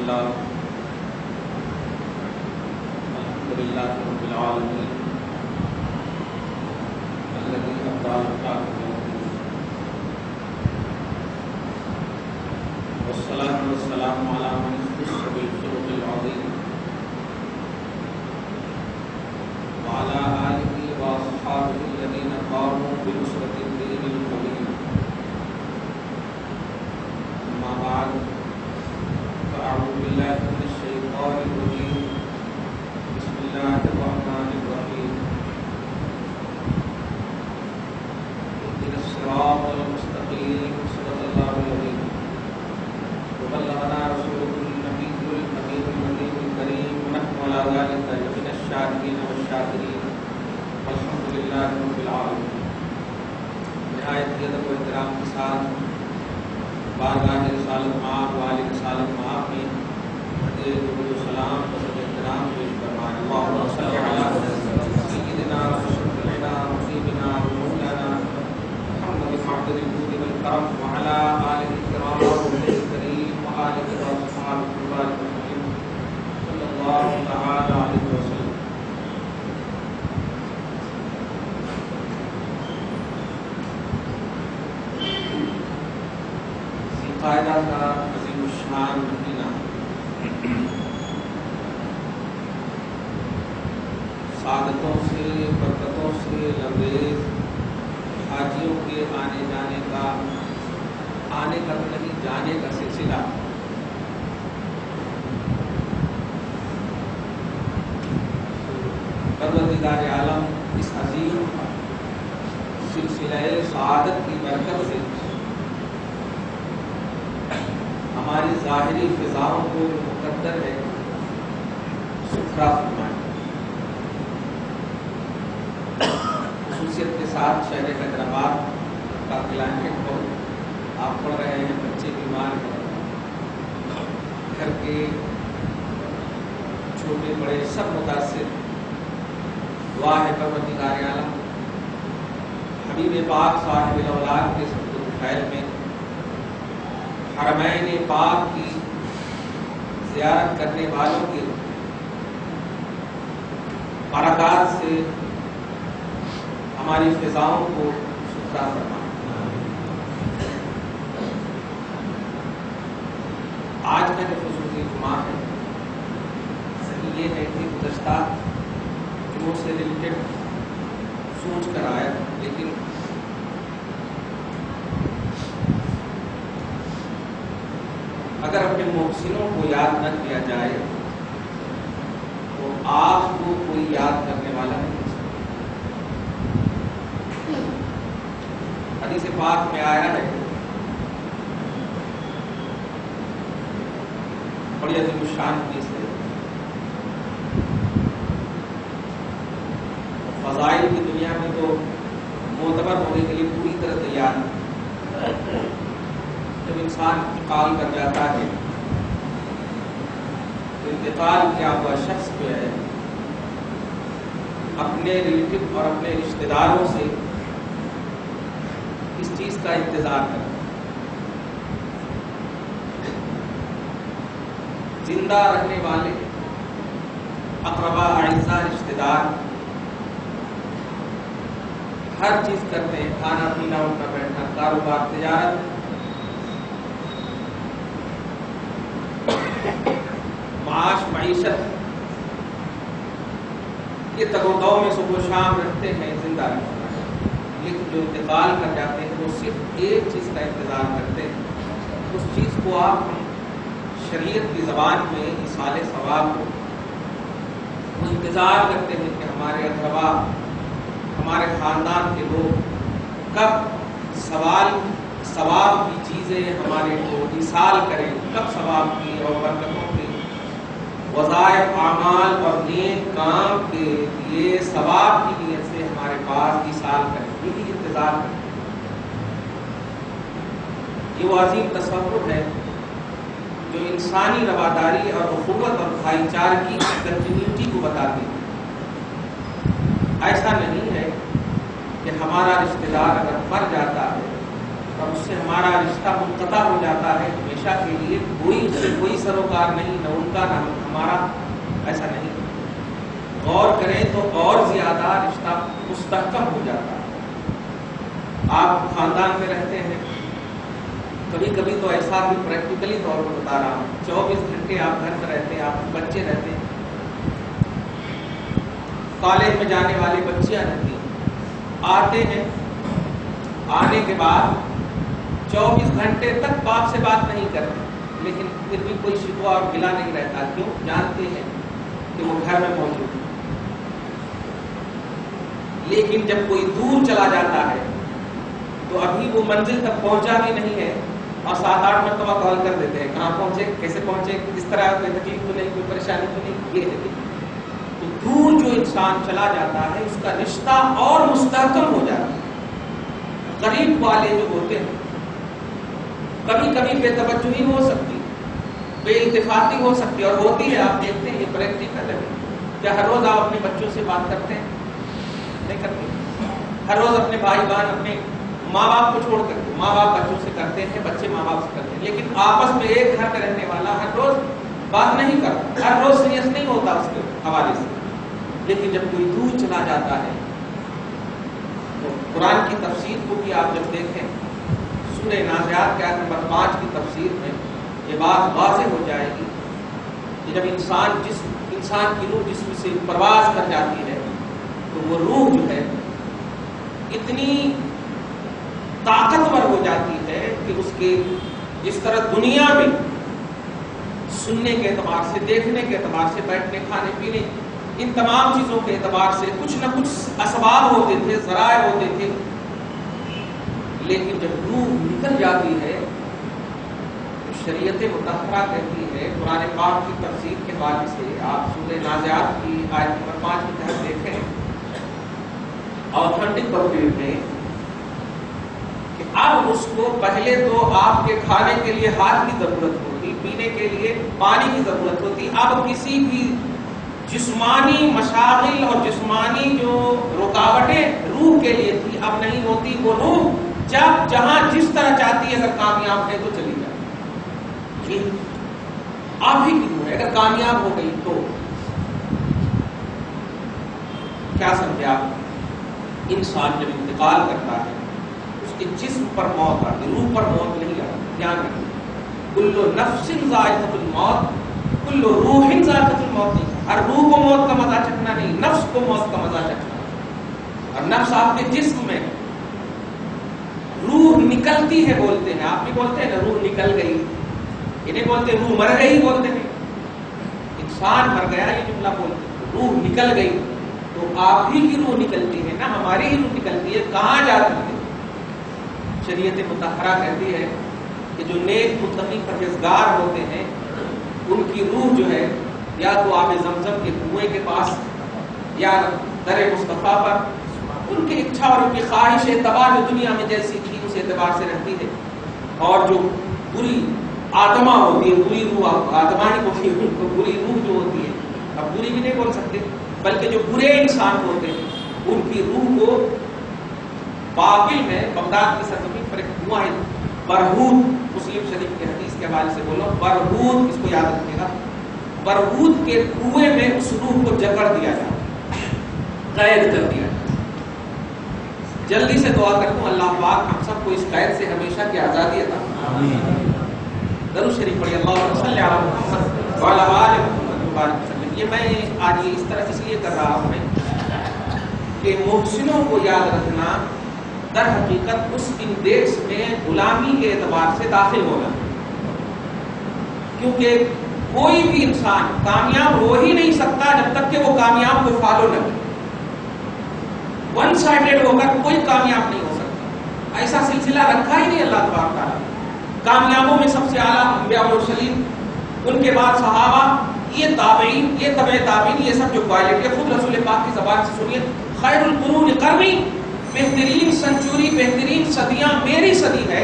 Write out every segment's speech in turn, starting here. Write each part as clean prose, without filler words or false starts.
لله الحمد لله رب العالمين الذي أبدع الكافرين والصلاة والسلام على من اختص بالخلق العظيم وعلى آله وأصحابه الذين قاموا بنصرة الدين القويم. أما بعد فأعوذ بالله من الشيطان الرجيم. بسم الله الرحمن الرحيم. اهدنا الصراط المستقيم صراط الله العظيم وبلغنا رسوله النبي الأمين النبي الكريم ونحن على ذلك لمن الشاهدين والشاكرين والحمد لله رب العالمين. نہایت ادب و احترام کے ساتھ بارگاہ رسالت معاف والی رسالت معاف میں درود و سلام و احترام پیش فرمائیں. اللهم صل علی سیدنا رسولنا حبیبنا مولانا محمد عبد الجود والکرم وعلى آلہ الکرام والنبی الکریم وآلہ واصحابہ وبارک وسلم صلی اللہ تعالی علیہ وسلم. قاعدہ کا عظیم الشان مدینہ سعادتوں سے برکتوں سے لبریز حاجیوں کے آنے جانے کا تو نہیں جانے کا سلسلہ پروردگار عالم اس عظیم سلسلہ سعادت کی برکت سے ہماری ظاہری فضاؤں کو مقدر ہے ستھرا فرمائے. خصوصیت کے ساتھ شہر حیدرآباد کا کلائمیٹ بہت آپ پڑھ رہے ہیں، بچے بیمار ہیں، گھر کے چھوٹے بڑے سب متاثر. دعا ہے پروردگار عالم حبیب پاک صاحب الاولاد کے صدق الخیر میں حرمین پاک کی زیارت کرنے والوں کے برکات سے ہماری فضاؤں کو ستھرا فرمائے. آج کا جو خصوصی جمعہ ہے صحیح یہ ہے کہ گزشتہ جمعوں سے ریلیٹڈ سوچ کر آیا، لیکن اگر اپنے محسنوں کو یاد نہ کیا جائے تو آپ کو کوئی یاد کرنے والا نہیں ہو سکتا. حدیث پاک میں آیا ہے، بڑی عظیم الشان حدیث ہے، فضائل کی دنیا میں تو معتبر ہونے کے لیے پوری طرح تیار ہے. جب انسان انتقال کر جاتا ہے تو انتقال کیا ہوا شخص جو ہے اپنے ریلیٹو اور اپنے رشتہ داروں سے اس چیز کا انتظار کرتا ہے. زندہ رہنے والے اقربا اعزاء رشتہ دار ہر چیز کرتے ہیں، کھانا پینا اٹھنا بیٹھنا کاروبار تجارت معاش معیشت یہ تگ و دو میں صبح و شام رکھتے ہیں زندہ رہنا. لیکن جو انتقال کر جاتے ہیں وہ صرف ایک چیز کا انتظار کرتے ہیں. اس چیز کو آپ شریعت کی زبان میں ایصال ثواب کو وہ انتظار کرتے ہیں کہ ہمارے اقربا ہمارے خاندان کے لوگ کب ثواب کی چیزیں ہمارے کو ایصال کریں، کب ثواب کی اور برکتوں کی وظائف اعمال اور نیک کام کے لیے ثواب کی نیت سے ہمارے پاس ایصال کریں. یہی انتظار کریں. یہ وہ عظیم تصور ہے جو انسانی رواداری اور اخوت اور بھائی چارے کی کنٹینیوٹی کو بتاتی ہے. ایسا نہیں ہے کہ ہمارا رشتہ دار اگر مر جاتا ہے اور اس سے ہمارا رشتہ منقطع ہو جاتا ہے، ہمیشہ ہمیشہ کے لیے کوئی سروکار نہیں، نہ ان کا نہ ہمارا، ایسا نہیں۔ غور کریں تو اور زیادہ رشتہ مستحکم ہو جاتا ہے۔ آپ خاندان میں رہتے ہیں، کبھی کبھی تو ایسا بھی پریکٹیکلی طور پر بتا رہا ہوں، 24 گھنٹے آپ گھر میں رہتے ہیں، آپ کے بچے رہتے ہیں، کالج میں جانے والے بچیاں رہتی ہیں، آتے ہیں، آنے کے بعد 24 گھنٹے تک باپ سے بات نہیں کرتے، لیکن پھر بھی کوئی شکوہ اور گلہ نہیں رہتا، کیوں؟ جانتے ہیں کہ وہ گھر میں موجود ہے۔ لیکن جب کوئی دور چلا جاتا ہے تو ابھی وہ منزل تک پہنچا بھی نہیں ہے اور 7-8 مرتبہ کال کر دیتے ہیں، کہاں پہنچے، کیسے پہنچے، کس طرح، کوئی تکلیف تو نہیں، کوئی پریشانی تو نہیں، یہ ہے۔ تو دور جو انسان چلا جاتا ہے اس کا رشتہ اور مستحکم ہو جاتا ہے۔ قریب والے جو ہوتے ہیں کبھی کبھی بے توجہی ہو سکتی، بے التفاتی ہو سکتی، اور ہوتی ہے، آپ دیکھتے ہیں یہ پریکٹیکل ہے۔ کیا ہر روز آپ اپنے بچوں سے بات کرتے ہیں؟ نہیں کرتے۔ ہر روز اپنے بھائی بہن، اپنے ماں باپ کو چھوڑ کر کے، ماں باپ بچوں سے کرتے ہیں، بچے ماں باپ سے کرتے ہیں، لیکن آپس میں ایک گھر میں رہنے والا ہر روز بات نہیں کرتا، ہر روز سیریس نہیں ہوتا اس کے حوالے سے۔ لیکن جب کوئی دور چلا جاتا ہے تو قرآن کی تفسیر کو بھی آپ جب دیکھیں، سورہ نازعات کے آیت نمبر 5 کی تفسیر میں یہ بات واضح ہو جائے گی کہ جب انسان کی روح جسم سے پرواز کر جاتی ہے تو وہ روح جو ہے اتنی طاقتور ہو جاتی ہے کہ اس کے جس طرح دنیا میں سننے کے اعتبار سے، دیکھنے کے اعتبار سے، بیٹھنے، کھانے پینے، ان تمام چیزوں کے اعتبار سے کچھ نہ کچھ اسباب ہوتے تھے، ذرائع ہوتے تھے، لیکن جب روح نکل جاتی ہے شریعت مطہرہ کہتی ہے، قرآن پاک کی تفسیر کے حوالے سے آپ سورہ نازعات کی آیت نمبر 5 کے تحت دیکھیں، آتھینٹک تفسیر میں، کہ اب اس کو پہلے تو آپ کے کھانے کے لیے ہاتھ کی ضرورت ہوتی، پینے کے لیے پانی کی ضرورت ہوتی، اب کسی بھی جسمانی مشاغل اور جسمانی جو رکاوٹیں روح کے لیے تھی اب نہیں ہوتی۔ وہ روح جب جہاں جس طرح چاہتی ہے، اگر کامیاب ہے تو چلی جائے، آپ ہی کی روح ہے، اگر کامیاب ہو گئی تو کیا سمجھے آپ؟ انسان جب انتقال کرتا ہے اس کے جسم پر موت آتی، روح پر موت نہیں آتی، دھیان رکھیں، کل نفس ذائقۃ الموت، کل روح ذائقۃ الموت نہیں، ہر روح کو موت کا مزہ چکھنا نہیں، نفس کو موت کا مزہ چکھنا، اور نفس آپ کے جسم میں، روح نکلتی ہے بولتے ہیں، آپ بھی بولتے ہیں نا روح نکل گئی، یہ نہیں بولتے روح مر گئی بولتے ہیں، انسان مر گیا یہ جملہ بولتے ہیں، روح نکل گئی، تو آپ ہی کی روح نکلتی ہے نا، ہماری ہی روح نکلتی ہے، کہاں جاتی ہے؟ شریعت مطہرہ کہتی ہے کہ جو نیک متقی پرہیزگار ہوتے ہیں ان کی روح جو ہے یا تو آب زمزم کے کنویں کے پاس یا در مصطفیٰ پر، ان کی اچھا اور ان کی خواہش اعتبار جو دنیا میں جیسی تھی اس اعتبار سے رہتی ہے، اور جو بری آتما ہوتی ہے، بری روح آتما نہیں ہوتی ہے، ان کو بری روح جو ہوتی ہے، اب بری بھی نہیں بول سکتے، بلکہ جو برے انسان ہوتے ہیں ان کی روح کو بابل میں، بغداد کی سرزمین پر ایک کنواں ہے برہوت، مسلم شریف کے حدیث کے حوالے سے بولو، برہوت، اس کو یاد رکھیے گا، برہوت کے کنویں میں اس روح کو جکڑ دیا جائے، قید کر دیا جائے۔ جلدی سے دعا کرتا ہوں اللہ پاک ہم سب کو اس قید سے ہمیشہ کی آزادی عطا فرمائے۔ درود شریف پڑھیے، اللہم صلی علی محمد وعلی آل محمد وبارک وسلم۔ یہ میں آج اس طرح اس لیے کر رہا ہوں کہ محسنوں کو یاد رکھنا در حقیقت اس انڈیکس میں غلامی کے اعتبار سے داخل ہونا، کیونکہ کوئی بھی انسان کامیاب ہو ہی نہیں سکتا جب تک کہ وہ کامیاب کو فالو نہ کرے، ون سائیڈڈ ہو کر کوئی کامیاب نہیں ہو سکتا، ایسا سلسلہ رکھا ہی نہیں اللہ تبارک تعالیٰ۔ کامیابوں میں سب سے اعلیٰ انبیاء و مرسلین، ان کے بعد صحابہ، یہ تابعین، یہ تبع تابعین، یہ سب جو کوالٹی ہے، خود رسول پاک کی زبان سے سنیے، خیر القرون قرنی، بہترین سنچوری، بہترین صدیاں میری صدی ہے،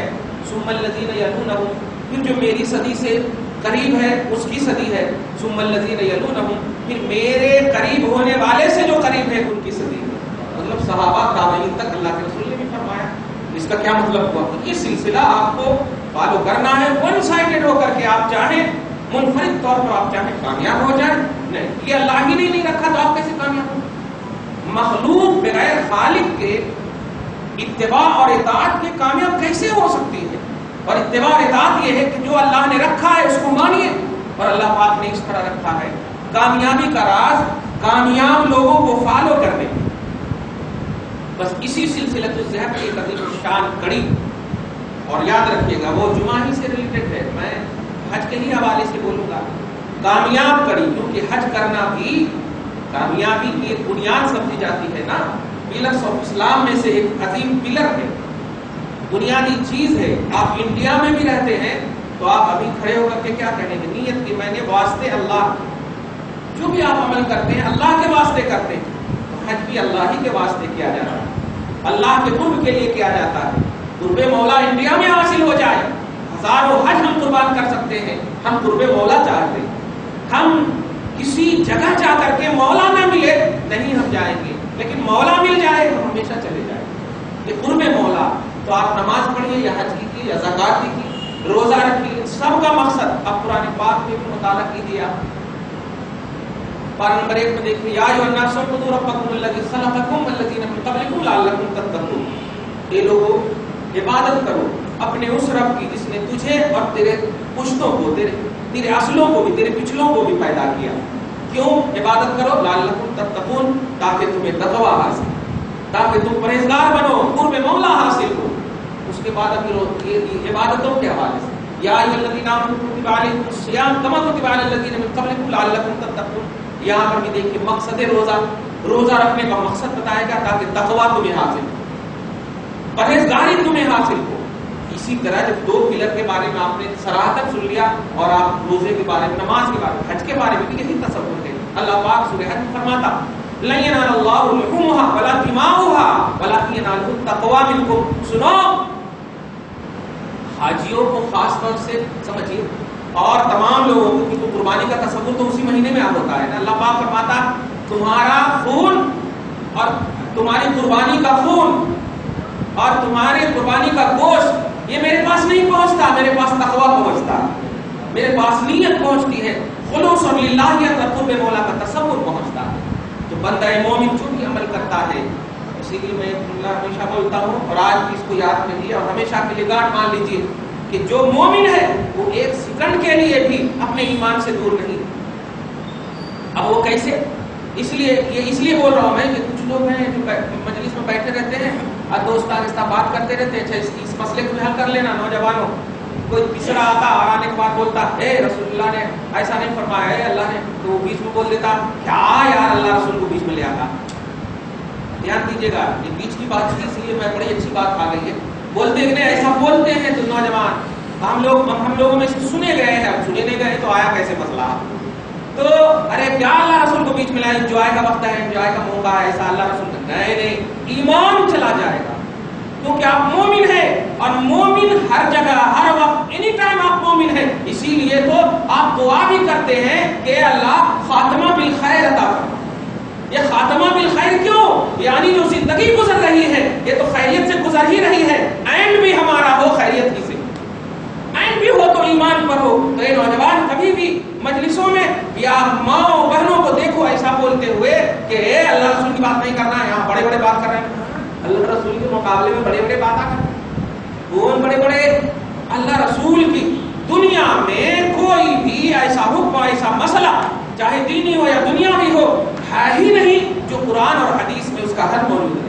ثم الذین یلونہم، پھر جو میری صدی سے قریب ہے اس کی صدی ہے، ثم الذین یلونہم، پھر میرے قریب ہونے والے سے جو قریب ہے ان کی صدی ہے، مطلب صحابہ تابعین تک اللہ کے رسول نے بھی فرمایا۔ اس کا کیا مطلب ہوا؟ یہ سلسلہ آپ کو فالو کرنا ہے ون سائڈڈ ہو کر کے، آپ چاہیں منفرد طور پر آپ چاہیں کامیاب ہو جائیں، نہیں، یہ اللہ ہی نے نہیں رکھا تو آپ کیسے کامیاب ہو؟ مخلوق بغیر خالق کے اتباع اور اطاعت کے کامیاب کیسے ہو سکتی ہے؟ اور اتباع اور اطاعت یہ ہے کہ جو اللہ نے رکھا ہے اس کو مانیے، اور اللہ پاک نے اس طرح رکھا ہے۔ کامیابی کا راز کامیاب لوگوں کو فالو کرنے، بس اسی سلسلۃ الذہب کی قدیم شان کڑی، اور یاد رکھیے گا وہ جمعہ ہی سے ریلیٹڈ ہے، میں حج کے ہی حوالے سے بولوں گا۔ کامیاب کڑی، کیونکہ حج کرنا بھی کامیابی کی ایک بنیاد سمجھی جاتی ہے نا، پلرس آف اسلام میں سے ایک عظیم پلر ہے، بنیادی چیز ہے۔ آپ انڈیا میں بھی رہتے ہیں تو آپ ابھی کھڑے ہو کر کے کیا کہیں گے؟ نیت کی میں نے واسطے اللہ، جو بھی آپ عمل کرتے ہیں اللہ کے واسطے کرتے ہیں، تو حج بھی اللہ ہی کے واسطے کیا جا رہا ہے، اللہ کے قرب کے لیے کیا جاتا ہے، قرب مولا انڈیا میں حاصل ہو جائے۔ ہزاروں حج ہم قربان کر سکتے ہیں، ہم قرب مولا چاہتے ہیں۔ ہم کسی جگہ جا کر کے مولا نہ ملے نہیں ہم جائیں گے، لیکن مولا مل جائے ہم ہمیشہ چلے جائیں گے، یہ قرب مولا۔ تو آپ نماز پڑھیے یا حج کیجیے یا زکات دیجیے، روزہ رکھیے، سب کا مقصد اب قرآن پاک میں بھی مطالعہ کیجیے۔ آپ پارہ نمبر 1 میں دیکھیے، یا ایھا الناس اعبدوا ربکم الذی خلقکم والذین من قبلکم لعلکم تتقون، اے لوگوں عبادت کرو اپنے اس رب کی جس نے تجھے اور تیرے پشتوں کو، تیرے اصلوں کو بھی، تیرے پچھلوں کو بھی پیدا کیا۔ کیوں عبادت کرو؟ لعلکم تتقون، تاکہ تمہیں تقوی حاصل، تاکہ تم پرہیزگار بنو، قرب مولا حاصل ہو۔ اس کے بعد ابھی یہ عبادتوں کے حوالے سے، یا ایھا الذین آمنوا کتب علیکم الصیام کما کتب علی الذین من قبلکم لعلکم تتقون۔ یہاں پر بھی دیکھیے مقصد روزہ رکھنے کا مقصد بتایا گیا تاکہ تقوی تمہیں حاصل ہو، پرہیزگاری تمہیں حاصل ہو۔ اسی طرح جب 2 پلر کے بارے میں آپ نے صراحتاً سن لیا، اور آپ روزے کے بارے میں، نماز کے بارے میں، حج کے بارے میں بھی یہی تصور ہے۔ اللہ پاک سورہ حج میں فرماتا لن ينال الله لحومها ولا دماؤها ولكن يناله التقوى منكم۔ سنو، حاجیوں کو خاص طور سے سمجھیے، اور تمام لوگوں کو، کیونکہ قربانی کا تصور تو اسی مہینے میں ہوتا ہے نا۔ اللہ پاک فرماتا تمہارا خون اور تمہاری قربانی کا خون اور تمہاری قربانی کا گوشت یہ میرے پاس نہیں پہنچتا، میرے پاس تقویٰ پہنچتا، میرے پاس نیت پہنچتی ہے، خلوص اور للہیت اور قرب مولا کا تصور پہنچتا ہے۔ تو بندہ مومن جو بھی عمل کرتا ہے، اسی لیے میں ہمیشہ بولتا ہوں، اور آج بھی اس کو یاد کریے اور ہمیشہ کے لیے گاٹ مان لیجیے کہ جو مومن ہے وہ ایک سیکنڈ کے لیے بھی اپنے ایمان سے دور نہیں۔ اب وہ کیسے؟ اس لیے بول رہا ہوں میں کہ کچھ لوگ ہیں جو مجلس میں بیٹھے رہتے ہیں اور دوست آہستہ بات کرتے رہتے ہیں، اچھا اس مسئلے کو حل کر لینا نوجوانوں، کوئی تیسرا آتا اور آنے کے بعد بولتا اے رسول اللہ نے ایسا نہیں فرمایا ہے، اللہ نے، تو وہ بیچ میں بول دیتا کیا یار اللہ رسول کو بیچ میں لے آتا۔ دھیان دیجیے گا، یہ بیچ کی بات تھی، اس لیے میں بڑی اچھی بات آ گئی ہے۔ بولتے کہ نہیں ایسا بولتے ہیں تو نوجوان ہم لوگوں میں سے سنے گئے ہیں، اب سنے نہیں گئے تو آیا کیسے مسئلہ؟ تو ارے کیا اللہ رسول کو بیچ میں لائے، انجوائے کا وقت ہے، انجوائے کا موقع ہے، ایسا اللہ رسول کا نہیں، ایمان چلا جائے گا، کیونکہ آپ مومن ہیں، اور مومن ہر جگہ ہر وقت اینی ٹائم آپ مومن ہیں۔ اسی لیے تو آپ دعا بھی کرتے ہیں کہ اللہ خاتمہ بالخیر عطا فرما۔ یہ خاتمہ بالخیر کیوں؟ یعنی جو زندگی گزر رہی ہے یہ تو خیریت سے گزر ہی رہی ہے، اینڈ بھی ہمارا ہو خیریت کی سے، اینڈ بھی ہو تو ایمان پر ہو۔ تو یہ نوجوان کبھی بھی مجلسوں میں یا ماں بہنوں کو دیکھو ایسا بولتے ہوئے کہ اے اللہ رسول کی بات نہیں کرنا، یہاں بڑے بڑے بات کر رہے ہیں، اللہ رسول کے مقابلے میں بڑے بڑے باتیں کریں، کون بڑے بڑے؟ اللہ رسول کی دنیا میں کوئی بھی ایسا حکم، ایسا مسئلہ چاہے دینی ہو یا دنیاوی ہو ہے ہی نہیں جو قرآن اور حدیث میں اس کا حل موجود ہے،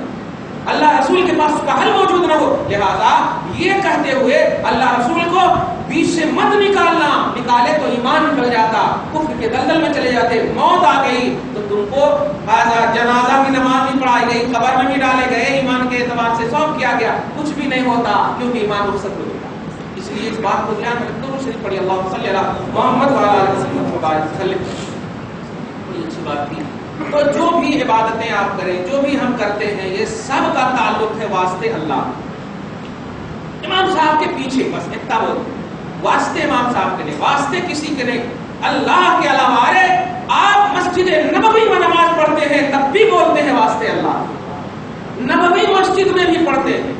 اللہ رسول کے پاس اس کا حل موجود نہ ہو۔ لہذا یہ کہتے ہوئے اللہ رسول کو بیچ سے مت نکالنا، نکالے تو ایمان نکل جاتا، کفر کے دلدل میں چلے جاتے، موت آ گئی تو تم کو جنازہ کی نماز بھی پڑھائی گئی، قبر میں بھی ڈالے گئے، ایمان کے اعتبار سے سوب کیا گیا، کچھ بھی نہیں ہوتا کیونکہ ایمان رخصت ہو گیا۔ اس لیے اس بات کو دھیان میں درود شریف پڑھی، اللہم صلی علی محمد وعلی آلہ وسلم۔ بڑی اچھی بات تھی۔ تو جو بھی عبادتیں آپ کریں، جو بھی ہم کرتے ہیں، یہ سب کا تعلق ہے واسطے اللہ۔ امام صاحب کے پیچھے بس اتنا واسطے امام صاحب کے نہیں، واسطے کسی کے نہیں، اللہ کے علاوہ۔ ارے آپ مسجد نبوی میں نماز پڑھتے ہیں تب بھی بولتے ہیں واسطے اللہ، نبوی مسجد میں بھی پڑھتے ہیں،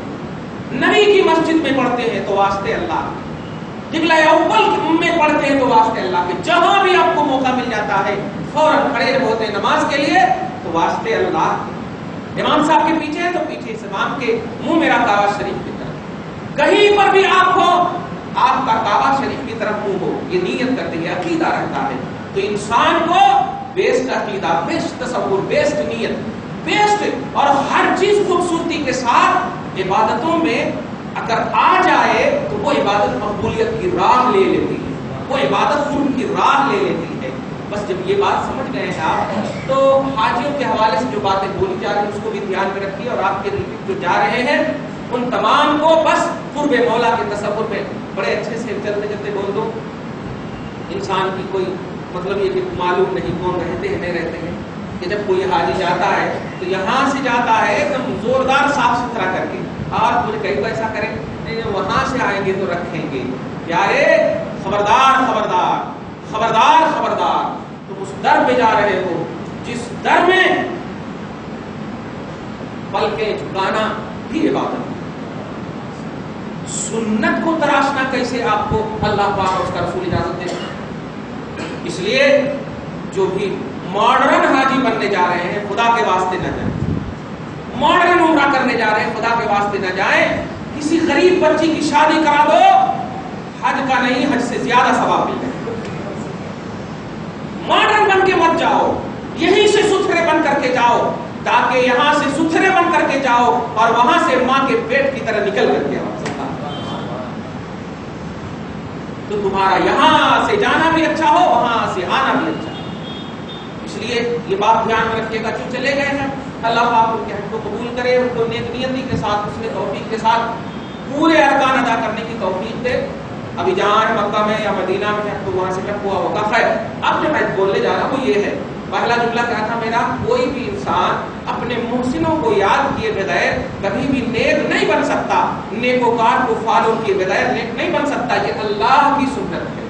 نبی کی مسجد میں پڑھتے ہیں تو واسطے اللہ، قبلہ اول میں پڑھتے ہیں تو واسطے اللہ کے، جہاں بھی آپ کو موقع مل جاتا ہے فوراً کھڑے ہوتے ہیں نماز کے لیے تو واسطے اللہ کے۔ امام صاحب کے پیچھے ہے تو پیچھے اس امام کے منہ میرا کعبہ شریف کی طرف، کہیں پر بھی آپ ہو آپ کا کعبہ شریف کی طرف منہ ہو، یہ نیت کرتے ہیں، عقیدہ رہتا ہے۔ تو انسان کو بیسٹ عقیدہ، بیسٹ تصور، بیسٹ نیت، بیسٹ اور ہر چیز خوبصورتی کے ساتھ عبادتوں میں اگر آ جائے تو وہ عبادت مقبولیت کی راہ لے لیتی ہے، وہ عبادت قرب کی راہ لے لیتی ہے۔ بس جب یہ بات سمجھ گئے ہیں آپ تو حاجیوں کے حوالے سے جو باتیں بولی جا رہی ہیں اس کو بھی دھیان میں رکھیے، اور آپ کے جو جا رہے ہیں ان تمام کو بس قرب مولا کے تصور میں بڑے اچھے سے چلتے چلتے بول دو۔ انسان کی کوئی مطلب یہ کہ معلوم نہیں کون رہتے ہیں نہیں رہتے ہیں، کہ جب کوئی حاجی جاتا ہے تو یہاں سے جاتا ہے ایک دم زوردار صاف ستھرا کر کے، اور مجھے کہیں ایسا کریں وہاں سے آئیں گے تو رکھیں گے، پیارے خبردار خبردار خبردار خبردار، تم اس در پہ جا رہے ہو جس در میں پلکیں جھکانا بھی عبادت، سنت کو تراشنا کیسے آپ کو اللہ پاک اور اس کا رسول اجازت دے؟ اس لیے جو بھی ماڈرن حاجی بننے جا رہے ہیں خدا کے واسطے نہ جائیں، ماڈرن عمرہ کرنے جا رہے ہیں خدا کے واسطے نہ جائیں، کسی غریب بچی کی شادی کرا دو، حج کا نہیں حج سے زیادہ ثواب مل جائے۔ ماڈرن بن کے مت جاؤ، یہیں سے ستھرے بن کر کے جاؤ، تاکہ یہاں سے ستھرے بن کر کے جاؤ اور وہاں سے ماں کے پیٹ کی طرح نکل کر کے آؤ، تو تمہارا یہاں سے جانا بھی اچھا ہو وہاں سے آنا بھی اچھا ہو۔ اس لیے یہ بات دھیان میں رکھیے گا، جو چلے گئے ہیں اللہ پاک ان کے حج کو قبول کرے، ان کو نیک نیتی کے ساتھ اس میں توفیق کے ساتھ پورے ارکان ادا کرنے کی توفیق دے۔ ابھی جہاں مکہ میں یا مدینہ میں تو وہاں سے ٹپ ہوا ہوگا، خیر اب جو میں بولنے جا رہا ہوں وہ یہ ہے، پہلا جملہ کیا تھا میرا، کوئی بھی انسان اپنے محسنوں کو یاد کیے بغیر کبھی بھی نیک نہیں بن سکتا، نیکوکار کو فالو کیے بغیر نیک نہیں بن سکتا، یہ اللہ کی سنت ہے،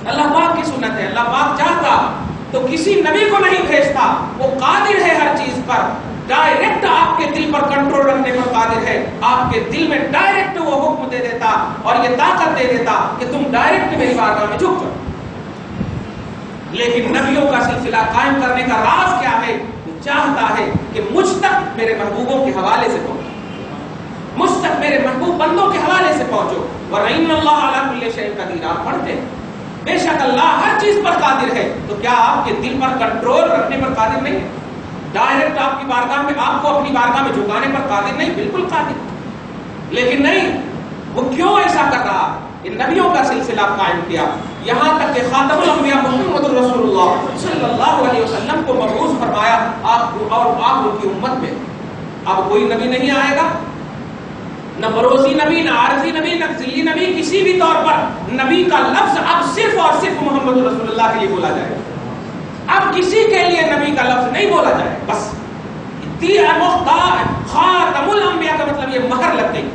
اللہ پاک کی سنت ہے۔ اللہ پاک چاہتا تو کسی نبی کو نہیں بھیجتا، وہ قادر ہے ہر چیز پر، ڈائریکٹ آپ کے دل پر کنٹرول رکھنے پر قادر ہے، آپ کے دل میں ڈائریکٹ وہ حکم دے دیتا اور یہ طاقت دے دیتا کہ تم ڈائریکٹ میری بارگاہ میں جھک جاؤ۔ لیکن نبیوں کا سلسلہ قائم کرنے کا راز کیا ہے؟ وہ چاہتا ہے کہ مجھ تک میرے محبوبوں کے حوالے سے پہنچو، مجھ تک میرے محبوب بندوں کے حوالے سے پہنچو۔ وَإِنَّ اللَّهَ عَلَىٰ كُلِّ شَيْءٍ قَدِيرٌ، آپ پڑھتے ہیں بے شک اللہ ہر چیز پر قادر ہے، تو کیا آپ کے دل پر کنٹرول رکھنے پر قادر نہیں ہے؟ ڈائریکٹ آپ کی بارگاہ میں آپ کو اپنی بارگاہ میں جھکانے پر قادر نہیں؟ بالکل قادر، لیکن نہیں، وہ کیوں ایسا کر رہا؟ ان نبیوں کا سلسلہ قائم کیا، یہاں تک کہ خاتم الانبیاء محمد رسول اللہ صلی اللہ علیہ وسلم کو مبعوث فرمایا اور آپ ان کی امت میں اب کوئی نبی نہیں آئے گا، نہ بروزی نبی، نہ عارضی نبی، نہ ذلی نبی، کسی بھی طور پر نبی کا لفظ اب صرف اور صرف محمد رسول اللہ کے لیے بولا جائے گا، اب کسی کے لیے نبی کا لفظ نہیں بولا جائے، بس خاتم الانبیاء کا مطلب یہ مہر لگ گئی،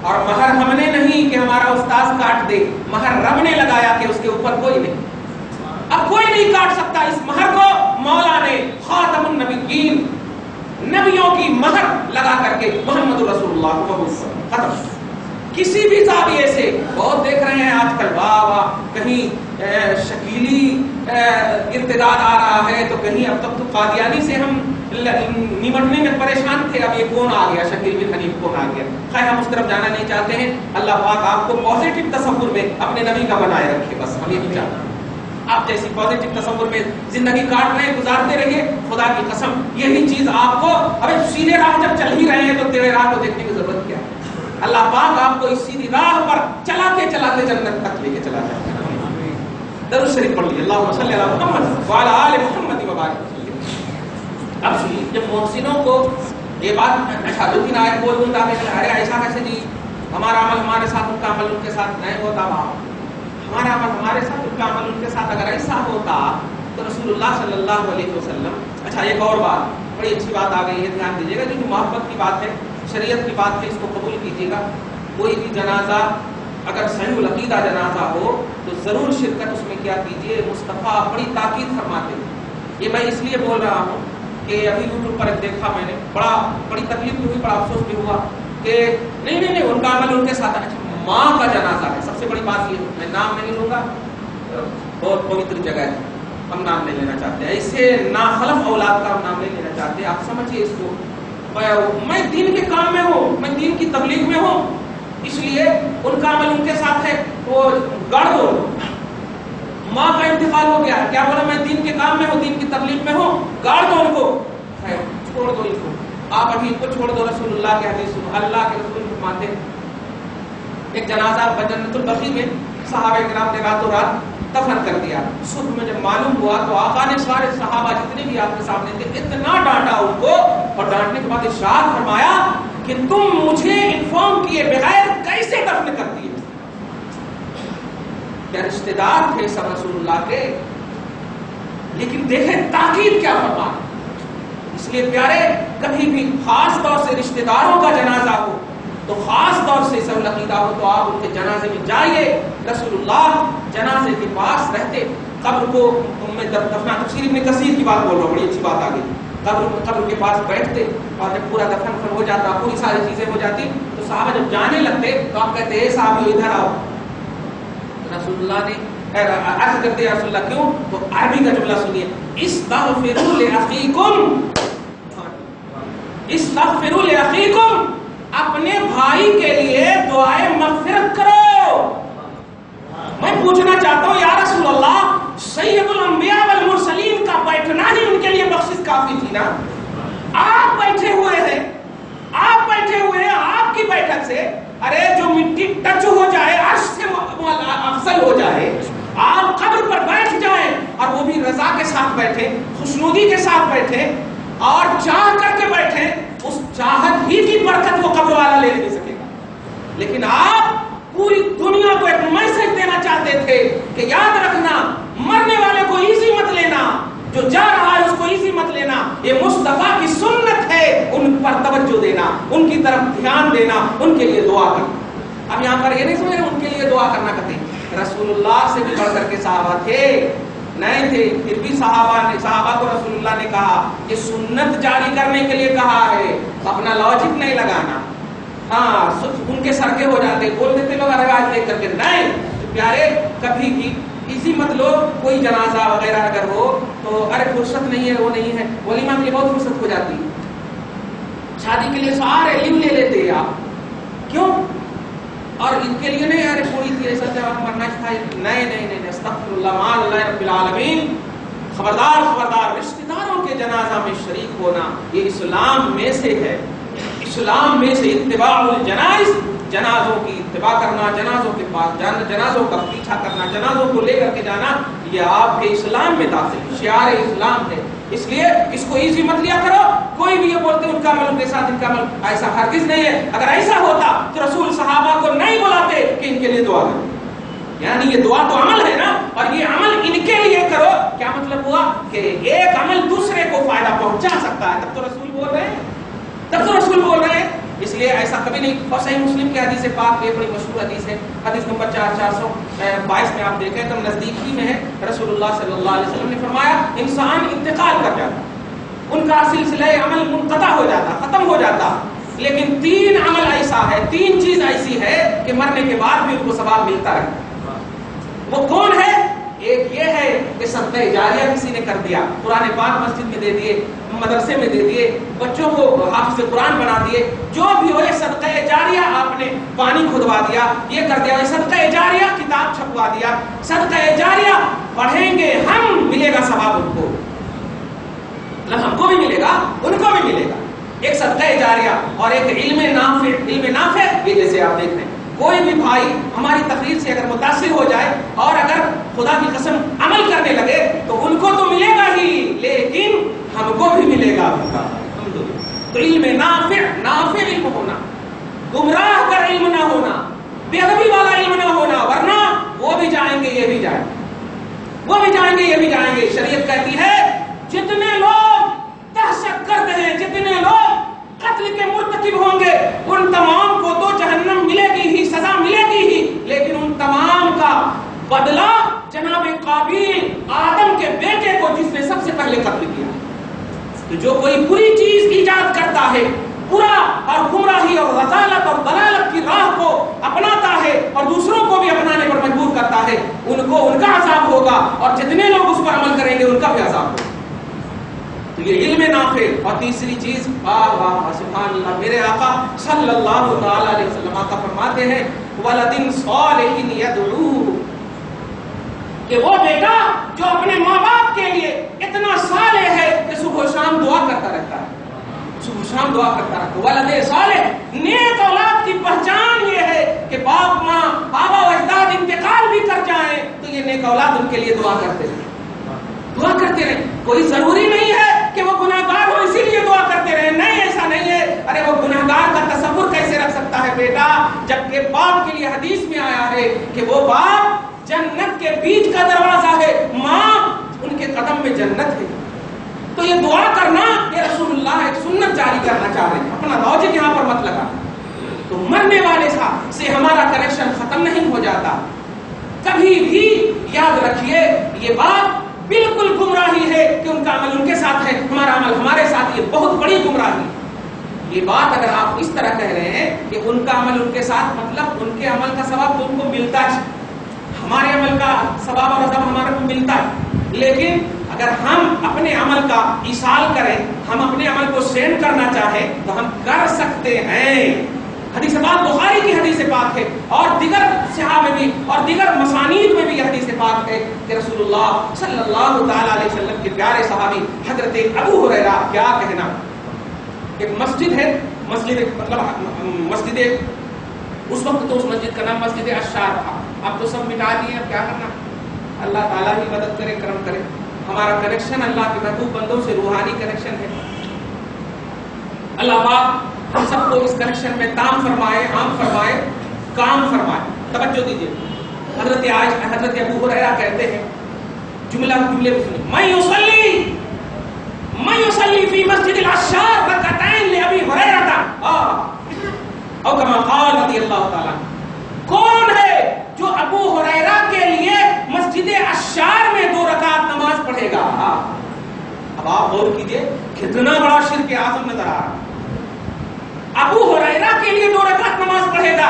اور مہر ہم نے نہیں کہ ہمارا استاذ کاٹ دے، مہر رب نے لگایا کہ اس کے اوپر کوئی نہیں، اب کوئی نہیں کاٹ سکتا اس مہر کو، مولا نے خاتم النبیین نبیوں کی مہر لگا کر کے محمد رسول اللہ کو ختم۔ کسی بھی زاویے سے بہت دیکھ رہے ہیں آج کل، واہ واہ، کہیں شکیلی ارتداد آ رہا ہے تو کہیں اب تک تو قادیانی سے ہم نمٹنے میں پریشان تھے، اب یہ کون آ گیا، شکیل بن حنیف کون آ گیا؟ خیر ہم اس طرف جانا نہیں چاہتے ہیں، اللہ پاک آپ کو پازیٹو تصور میں اپنے نبی کا بنائے رکھے، بس ہم یہی چاہتے ہیں، آپ جیسی پازیٹو تصور میں زندگی کاٹ رہے ہیں، گزارتے رہیے، خدا کی قسم یہی چیز آپ کو، ابھی سیدھے راہ جب چل ہی رہے ہیں تو تیرے راہ کو دیکھنے کی ضرورت کیا ہے؟ اللہ پاک آپ کو اس سیدھی راہ پر چلاتے چلاتے جنت تک لے کے چلا جائے۔ درود شریف پڑھ لیجیے، اللہم صلی علی محمد وعلی آل محمد وبارک وسلم۔ اب سنیے، جب محسنوں کو یہ بات، اچھا دو تین آیت بول دوں تاکہ ارے ایسا کیسے جی، ہمارا عمل ہمارے ساتھ، ان کا عمل ان کے ساتھ نہیں ہوتا، ہمارا عمل ہمارے ساتھ، ان کا عمل ان کے ساتھ، اگر ایسا ہوتا تو رسول اللہ صلی اللہ علیہ وسلم۔ اچھا ایک اور بات، بڑی اچھی بات آ گئی ہے، دھیان دیجیے گا، جو محبت کی بات ہے، شریعت کی بات ہے، اس کو قبول کیجیے گا۔ کوئی بھی جنازہ اگر صحیح العقیدہ جنازہ ہو تو ضرور شرکت اس میں کیا کیجیے، مصطفیٰ بڑی تاکید فرماتے ہیں۔ یہ میں اس لیے بول رہا ہوں کہ ابھی یوٹیوب پر دیکھا میں نے، بڑی تکلیف بھی ہوئی، بڑا افسوس بھی ہوا کہ نہیں ان کا عمل ان کے ساتھ، اچھا ماں کا جنازہ ہے. سب سے بڑی بات یہ ہے، میں نام نہیں لوں گا، بہت پوتر جگہ ہے، ہم نام نہیں لینا چاہتے، ایسے ناخلف اولاد کا ہم نام نہیں لینا چاہتے. آپ سمجھیے اس کو. میں دین کے کام میں ہوں، میں دین کی تبلیغ میں ہوں، اس لیے ان کا عمل ان کے ساتھ ہے، وہ گاڑ دو. ماں کا انتقال ہو گیا، کیا بولا میں دین کے کام میں ہوں، دین کی تبلیغ میں ہوں، گاڑ دو ان کو، چھوڑ دو ان کو. آپ ابھی ان کو چھوڑ دو. رسول اللہ کے حدیث، اللہ کے رسول فرماتے ہیں ایک جنازہ جنت البقیع میں صحابہ کرام نے راتوں رات دفن کر دیا. صبح میں جب معلوم ہوا تو آقا نے سارے صحابہ جتنے بھی آپ کے سامنے تھے اتنا ڈانٹا ان کو، اور ڈانٹنے کے بعد ارشاد فرمایا کہ تم مجھے انفارم کیے بغیر کیسے دفن کر دیے؟ کیا رشتے دار تھے سب رسول اللہ کے، لیکن دیکھیں تاکید کیا فرمایا. اس لیے پیارے کبھی بھی خاص طور سے رشتے داروں کا جنازہ ہو تو خاص طور سے سب عقیدہ ہو تو آپ ان کے جنازے میں جائیے. رسول اللہ جنازے کے پاس رہتے، قبر کو میں دفنا، تفسیر ابن کثیر کی بات بول رہا ہوں، بڑی اچھی بات آ گئی. قبر کے پاس بیٹھتے اور جب پورا دفن ہو جاتا، پوری ساری چیزیں ہو جاتی تو صحابہ جب جانے لگتے تو آپ کہتے ہیں صاحب ادھر آؤ. رسول اللہ نے عرض کرتے یا رسول اللہ کیوں؟ تو عربی کا جملہ سنیے، استغفروا لاخیکم، استغفروا لاخیکم، اپنے بھائی کے لیے دعائے مغفرت کرو. میں پوچھنا چاہتا ہوں یا رسول اللہ، سید الانبیاء والمرسلین کا بیٹھنا ہی ان کے لیے بخشش کافی تھی نا؟ آپ بیٹھے ہوئے ہیں، آپ بیٹھے ہوئے ہیں، آپ کی بیٹھک سے ارے جو مٹی ٹچ ہو جائے، عرش سے افضل ہو جائے، آپ قبر پر بیٹھ جائیں اور وہ بھی رضا کے ساتھ بیٹھے، خوشنودی کے ساتھ بیٹھے اور چاہ کر کے بیٹھے، اس چاہت ہی کی برکت وہ قبر والا لے نہیں سکے گا. لیکن آپ پوری دنیا کو ایک میسج دینا چاہتے تھے کہ یاد رکھنا، مرنے والے کو ایزی مت لینا، جو جا رہا ہے اس کو ایزی مت لینا، یہ مصطفیٰ کی سنت ہے، ان پر توجہ دینا، ان کی طرف دھیان دینا، ان کے لیے دعا کرنا. اب یہاں پر یہ نہیں سمجھ رہے ان کے لیے دعا کرنا کہتے ہیں. رسول اللہ سے بھی بڑھ کر کے صحابہ تھے، نہیں تھے، پھر بھی صحابہ کو رسول اللہ نے کہا کہ سنت جاری کرنے کے لیے کہا ہے، اپنا لاجک نہیں لگانا. ہاں ان کے سرکے ہو جاتے، بول دیتے لوگ روایت دیکھ کر کے. نہیں پیارے، کبھی بھی اسی مت لو، کوئی جنازہ وغیرہ اگر ہو تو ارے فرصت نہیں ہے، وہ نہیں ہے، ولیمہ کے لیے بہت فرصت ہو جاتی ہے. شادی کے لیے سارے علم لے لیتے ہیں آپ، کیوں؟ اور ان کے لیے نہیں ارے پوری تھی ایسا جواب مرنا چاہیے، نہیں، استغفر اللہ مع اللہ رب العالمین. خبردار خبردار، رشتہ داروں کے جنازہ میں شریک ہونا یہ اسلام میں سے ہے. اسلام میں سے اتباع الجنائز، جنازوں کی اتباع کرنا، جنازوں کے پاس جانا، جنازوں کا پیچھا کرنا، جنازوں کو لے کر کے جانا، یہ آپ کے اسلام میں داخل شعار اسلام ہے. اس لیے اس کو ایزی مت لیا کرو. کوئی بھی یہ بولتے ان کا عمل ان کے ساتھ، ان کا عمل، ایسا ہرگز نہیں ہے. اگر ایسا ہوتا تو رسول صحابہ کو نہیں بلاتے کہ ان کے لیے دعا کرو. یعنی یہ دعا تو عمل ہے نا، اور یہ عمل ان کے لیے کرو. کیا مطلب ہوا کہ ایک عمل دوسرے کو فائدہ پہنچا سکتا ہے، تب تو رسول بول رہے ہیں، تب تو رسول بول رہے ہیں. اس لیے ایسا کبھی نہیں. اور صحیح مسلم کی حدیث پاک یہ بڑی مشہور حدیث ہے، حدیث نمبر 4422 میں آپ دیکھیں تو نزدیک ہی میں ہے. رسول اللہ صلی اللہ علیہ وسلم نے فرمایا انسان انتقال کر جاتا، ان کا سلسلہ عمل منقطع ہو جاتا، ختم ہو جاتا، لیکن 3 عمل ایسا ہے، 3 چیز ایسی ہے کہ مرنے کے بعد بھی ان کو ثواب ملتا ہے. وہ کون ہے؟ ایک یہ ہے کہ صدقہ جاریہ کسی نے کر دیا، قرآن پاک مسجد میں دے دیے، مدرسے میں دے دیے، بچوں کو حافظ قرآن بنا دیے، جو بھی ہو، یہ صدقہ جاریہ. آپ نے پانی کھدوا دیا، یہ کر دیا، صدقہ جاریہ. کتاب چھپوا دیا، صدقہ جاریہ. پڑھیں گے ہم، ملے گا ثواب ان کو، مطلب ہم کو بھی ملے گا، ان کو بھی ملے گا. ایک صدقہ جاریہ اور ایک علم نافع. علم نافع یہ جیسے آپ دیکھ رہے ہیں، کوئی بھی بھائی ہماری تقریر سے اگر متاثر ہو جائے اور اگر خدا کی قسم عمل کرنے لگے تو ان کو تو ملے گا ہی، لیکن ہم کو بھی ملے گا. تو علم نافع، نافع علم ہونا، گمراہ کر علم نہ ہونا، بے ادبی والا علم نہ ہونا، ورنہ وہ بھی جائیں گے، یہ بھی جائیں گے، وہ بھی جائیں گے، یہ بھی جائیں گے. شریعت کہتی ہے جتنے لوگ دہشت گرد ہیں، جتنے لوگ قتل کے مرتکب ہوں گے، ان تمام کو تو جہنم ملے گی ہی، سزا ملے گی ہی، لیکن ان تمام کا بدلہ جناب قابیل، آدم کے بیٹے کو جس نے سب سے پہلے قتل کیا. تو جو کوئی بری چیز ایجاد کرتا ہے، برا اور گمراہی اور رضالت اور ضلالت کی راہ کو اپناتا ہے، ان کا بھی عذاب ہو. تو یہ علم نافع. اور تیسری چیز سبحان اللہ, میرے آقا صلی اللہ تعالی علیہ وسلم آقا فرماتے ہیں ولد صالح یدعوہ, کہ وہ بیٹا جو اپنے ماں باپ کے لیے اتنا صالح ہے کہ صبح و شام دعا کرتا رہتا ہے, صبح شام دعا کرتا رہتا ہے. ولد صالح, نیک اولاد کی پہچان یہ ہے کہ باپ ماں آبا و اجداد انتقال بھی کر جائیں تو یہ نیک اولاد ان کے لیے دعا کرتے رہیں, دعا کرتے رہیں. کوئی ضروری نہیں ہے کہ وہ گناہگار ہو اسی لیے دعا کرتے رہیں, نہیں ایسا نہیں ہے. ارے وہ گناہگار کا تصور کیسے رکھ سکتا ہے بیٹا, جبکہ باپ کے لیے حدیث میں آیا ہے کہ وہ باپ جنت کے بیچ کا دروازہ ہے, ماں ان کے قدم میں جنت ہے. تو یہ دعا کرنا, یہ رسول اللہ ایک سنت جاری کرنا چاہ رہے ہیں, اپنا لاجک یہاں پر مت لگا. تو مرنے والے سے ہمارا کنیکشن ختم نہیں ہو جاتا. کبھی بھی یاد رکھیے یہ بات بالکل گمراہی ہے کہ ان کا عمل ان کے ساتھ ہے, ہمارا عمل ہمارے ساتھ, یہ بہت بڑی گمراہی. یہ بات اگر آپ اس طرح کہہ رہے ہیں کہ ان کا عمل ان کے ساتھ, مطلب ان کے عمل کا ثواب تو ان کو ملتا ہے, ہمارے عمل کا ثواب اور عذاب ہمارے کو ملتا ہے. لیکن اگر ہم اپنے عمل کا ایصال کریں, ہم اپنے عمل کو سینڈ کرنا چاہیں تو ہم کر سکتے ہیں. حدیث پاک بخاری کی حدیث پاک ہے, اور دیگر صحابہ میں بھی اور دیگر مسانید میں بھی یہ حدیث پاک ہے کہ رسول اللہ صلی اللہ تعالی علیہ وسلم کے پیارے صحابی حضرت ابو ہریرہ, کیا کہنا, ایک مسجد ہے, مسجد اس وقت تو اس مسجد کا نام مسجد اشار تھا, اب تو سب مٹا دیے, اب کیا کرنا. اللہ تعالیٰ ہی مدد کرے, کرم کرے. ہمارا کنیکشن اللہ کے محبوب بندوں سے روحانی کنیکشن ہے. اللہ پاک ہم سب کو اس کنیکشن میں تام فرمائے, عام فرمائے, کام فرمائے. توجہ دیجیے, حضرت ابو ہریرہ کہتے ہیں, جملے میں سنیں, میں یصلی فی مسجد العشار رکعتین لابی ہریرہ او کما قال رضی اللہ تعالی. کون ہے جو ابو ہریرہ کے لیے مسجد عشار میں 2 رکعت نماز پڑھے گا؟ اب آپ غور کیجئے کتنا بڑا شرک اعظم نظر آ رہا ہے. ابو ہریرہ کے لیے 2 رکعت نماز پڑھے گا,